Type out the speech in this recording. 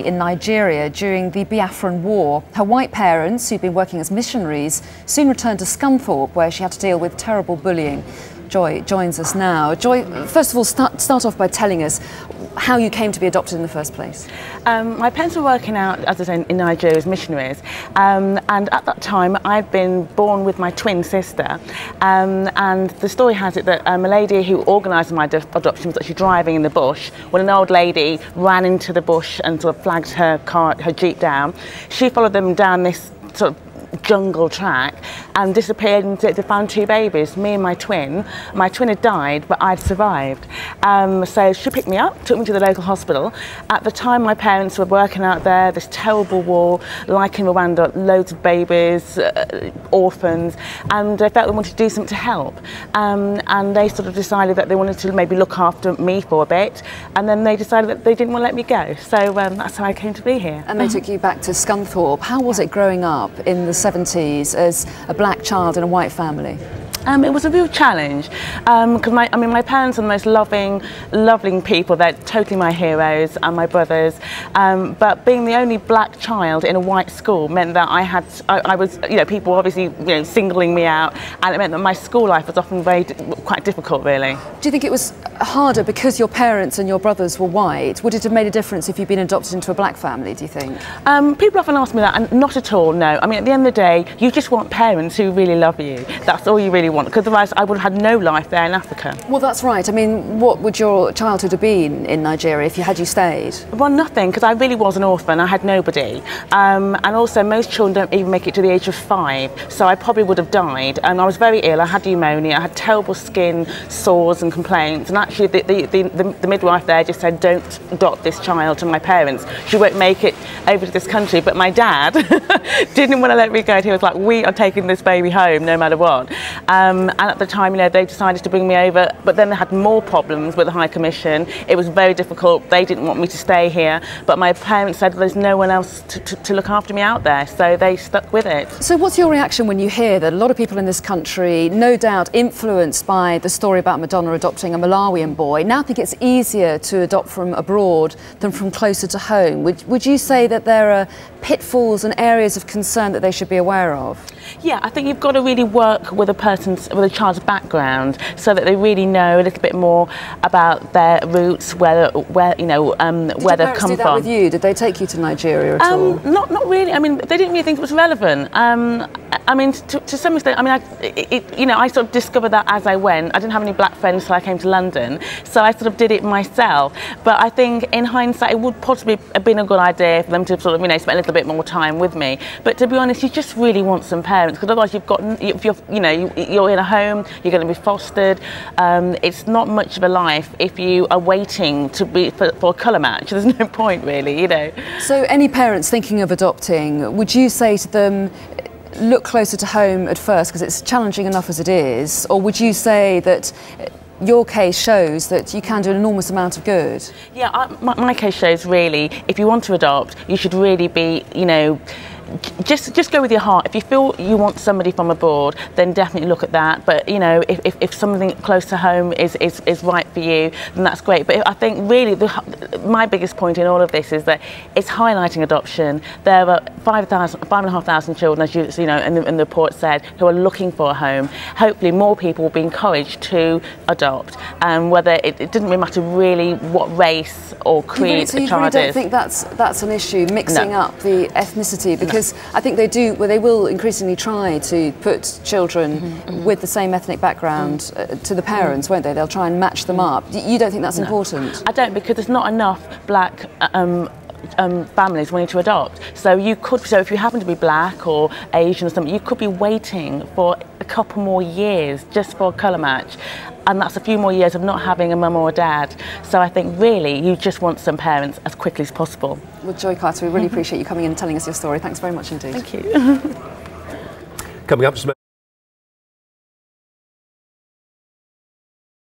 In Nigeria during the Biafran War. Her white parents, who'd been working as missionaries, soon returned to Scunthorpe, where she had to deal with terrible bullying. Joy joins us now. Joy, first of all, start off by telling us how you came to be adopted in the first place. My parents were working out, as I said, in Nigeria as missionaries, and at that time I'd been born with my twin sister, and the story has it that a lady who organised my adoption was actually driving in the bush when an old lady ran into the bush and sort of flagged her jeep down. She followed them down this sort of jungle track and disappeared, and they found two babies, me and my twin. My twin had died, but I'd survived. So she picked me up, took me to the local hospital. At the time my parents were working out there, this terrible war, like in Rwanda, loads of babies, orphans, and they felt they wanted to do something to help. And they sort of decided that they wanted to maybe look after me for a bit, and then they decided that they didn't want to let me go. So that's how I came to be here. And they took you back to Scunthorpe. How was it growing up in the 70s as a black child in a white family? It was a real challenge because my parents are the most loving people. They're totally my heroes and my brothers. But being the only black child in a white school meant that I was, people obviously, singling me out, and it meant that my school life was often quite difficult, really. Do you think it was harder because your parents and your brothers were white? Would it have made a difference if you'd been adopted into a black family, do you think? People often ask me that, and not at all, no. I mean, at the end of the day, you just want parents who really love you. That's all you really want, because otherwise I would have had no life there in Africa. Well, that's right. I mean, what would your childhood have been in Nigeria if you stayed? Well, nothing, because I really was an orphan. I had nobody. And also, most children don't even make it to the age of 5, so I probably would have died. And I was very ill. I had pneumonia. I had terrible skin sores and complaints. And actually, the midwife there just said, "Don't adopt this child to my parents. She won't make it over to this country." But my dad didn't want to let me go. He was like, "We are taking this baby home, no matter what." And at the time, they decided to bring me over, but then they had more problems with the High Commission. It was very difficult. They didn't want me to stay here, but my parents said there's no one else to look after me out there, so they stuck with it. So what's your reaction when you hear that a lot of people in this country, no doubt influenced by the story about Madonna adopting a Malawian boy, now think it's easier to adopt from abroad than from closer to home? Would you say that there are pitfalls and areas of concern that they should be aware of? Yeah, I think you've got to really work with a child's background so that they really know a little bit more about their roots, where they've come from. Did your parents do that with you? Did they take you to Nigeria at all? Not really. I mean, they didn't really think it was relevant. I mean, to some extent, I mean, I sort of discovered that as I went. I didn't have any black friends till I came to London, so I sort of did it myself. But I think, in hindsight, it would possibly have been a good idea for them to sort of, spend a little bit more time with me. But to be honest, you just really want some parents, because otherwise you're in a home, you're going to be fostered. It's not much of a life if you are waiting to be for a colour match. There's no point, really, So any parents thinking of adopting, would you say to them, look closer to home at first because it's challenging enough as it is, or would you say that your case shows that you can do an enormous amount of good? Yeah, my case shows really, if you want to adopt, you should really be, just go with your heart. If you feel you want somebody from abroad, then definitely look at that. But if something close to home is right for you, then that's great. But I think really my biggest point in all of this is that it's highlighting adoption. There are 5,500 children, as you know, in the report said, who are looking for a home. Hopefully, more people will be encouraged to adopt, and whether it doesn't really matter really what race or creed a child is. You really don't think that's an issue, mixing up the ethnicity? Because I think they will increasingly try to put children with the same ethnic background to the parents, won't they? They'll try and match them up. You don't think that's important? I don't, because there's not enough black families wanting to adopt. So if you happen to be black or Asian or something, you could be waiting for a couple more years just for a colour match. And that's a few more years of not having a mum or a dad. So I think really you just want some parents as quickly as possible. Well, Joy Carter, we really appreciate you coming in and telling us your story. Thanks very much indeed. Thank you. Coming up,